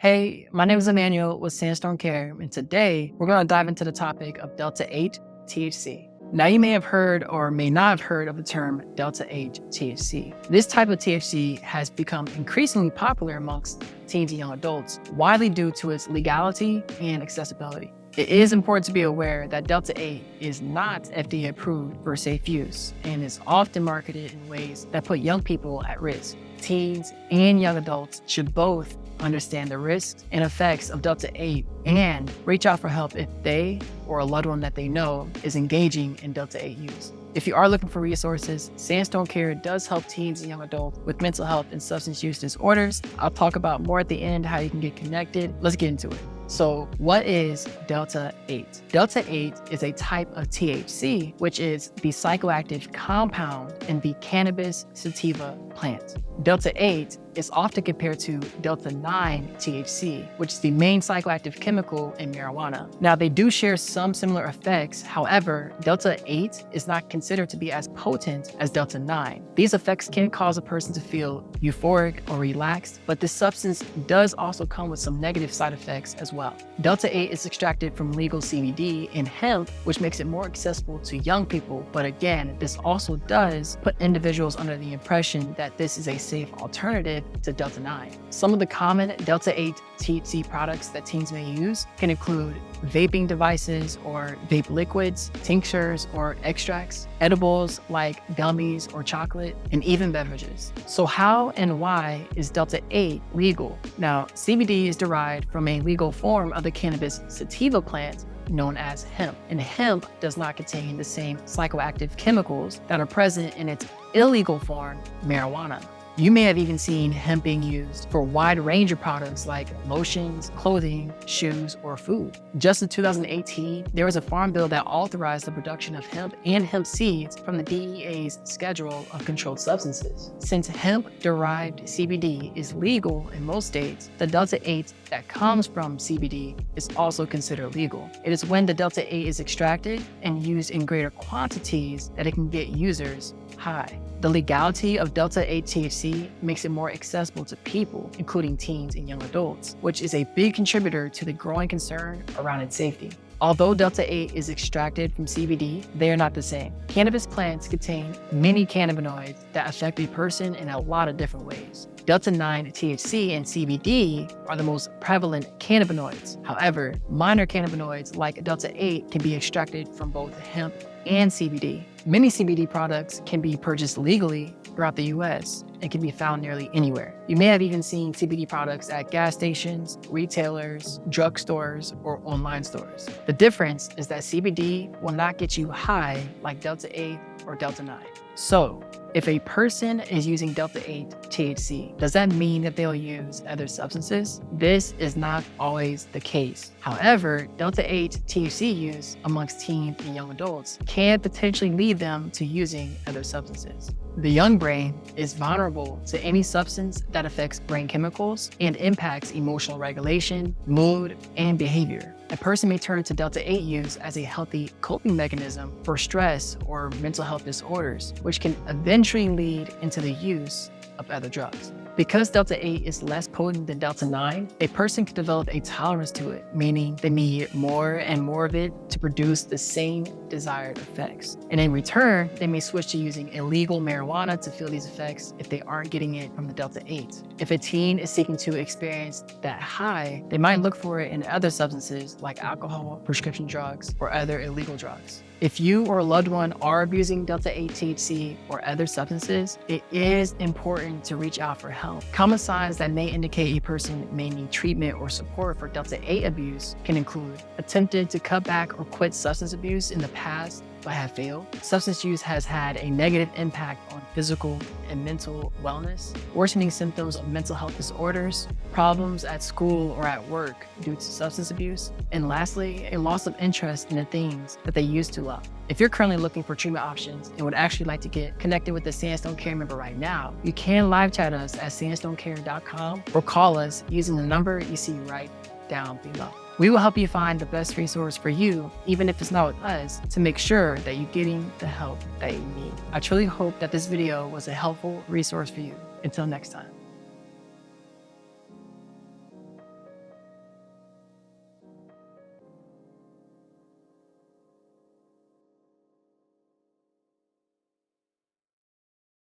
Hey, my name is Emmanuel with Sandstone Care, and today we're going to dive into the topic of Delta-8 THC. Now, you may have heard or may not have heard of the term Delta-8 THC. This type of THC has become increasingly popular amongst teens and young adults, widely due to its legality and accessibility. It is important to be aware that Delta-8 is not FDA approved for safe use and is often marketed in ways that put young people at risk. Teens and young adults should both understand the risks and effects of Delta-8 and reach out for help if they or a loved one that they know is engaging in Delta-8 use. If you are looking for resources, Sandstone Care does help teens and young adults with mental health and substance use disorders. I'll talk about more at the end how you can get connected. Let's get into it. So what is Delta-8? Delta-8 is a type of THC, which is the psychoactive compound in the cannabis sativa plant. Delta-8 is often compared to Delta-9 THC, which is the main psychoactive chemical in marijuana. Now, they do share some similar effects. However, Delta-8 is not considered to be as potent as Delta-9. These effects can cause a person to feel euphoric or relaxed, but this substance does also come with some negative side effects as well. Delta-8 is extracted from legal CBD and hemp, which makes it more accessible to young people. But again, this also does put individuals under the impression that this is a safe alternative to Delta-9. Some of the common Delta-8 THC products that teens may use can include vaping devices or vape liquids, tinctures or extracts, edibles like gummies or chocolate, and even beverages. So how and why is Delta-8 legal? Now, CBD is derived from a legal form of the cannabis sativa plant known as hemp. And hemp does not contain the same psychoactive chemicals that are present in its illegal form, marijuana. You may have even seen hemp being used for a wide range of products like lotions, clothing, shoes, or food. Just in 2018, there was a farm bill that authorized the production of hemp and hemp seeds from the DEA's Schedule of Controlled Substances. Since hemp-derived CBD is legal in most states, the Delta-8 that comes from CBD is also considered legal. It is when the Delta-8 is extracted and used in greater quantities that it can get users high. The legality of Delta-8 THC makes it more accessible to people, including teens and young adults, which is a big contributor to the growing concern around its safety. Although Delta-8 is extracted from CBD, they are not the same. Cannabis plants contain many cannabinoids that affect a person in a lot of different ways. Delta-9 THC and CBD are the most prevalent cannabinoids. However, minor cannabinoids like Delta-8 can be extracted from both hemp and CBD. Many CBD products can be purchased legally throughout the US and can be found nearly anywhere. You may have even seen CBD products at gas stations, retailers, drugstores, or online stores. The difference is that CBD will not get you high like Delta-8 or Delta-9. So, if a person is using Delta-8 THC, does that mean that they'll use other substances? This is not always the case. However, Delta-8 THC use amongst teens and young adults can potentially lead them to using other substances. The young brain is vulnerable to any substance that affects brain chemicals and impacts emotional regulation, mood, and behavior. A person may turn to Delta-8 use as a healthy coping mechanism for stress or mental health disorders, which can eventually lead into the use of other drugs. Because Delta-8 is less potent than Delta-9, a person can develop a tolerance to it, meaning they need more and more of it to produce the same desired effects. And in return, they may switch to using illegal marijuana to feel these effects if they aren't getting it from the Delta-8. If a teen is seeking to experience that high, they might look for it in other substances like alcohol, prescription drugs, or other illegal drugs. If you or a loved one are abusing Delta-8 THC or other substances, it is important to reach out for help. Common signs that may indicate a person may need treatment or support for Delta-8 abuse can include attempted to cut back or quit substance abuse in the past but have failed. Substance use has had a negative impact on physical and mental wellness, worsening symptoms of mental health disorders, problems at school or at work due to substance abuse, and lastly, a loss of interest in the things that they used to love. If you're currently looking for treatment options and would actually like to get connected with a Sandstone Care member right now, you can live chat us at sandstonecare.com or call us using the number you see right down below. We will help you find the best resource for you, even if it's not with us, to make sure that you're getting the help that you need. I truly hope that this video was a helpful resource for you. Until next time.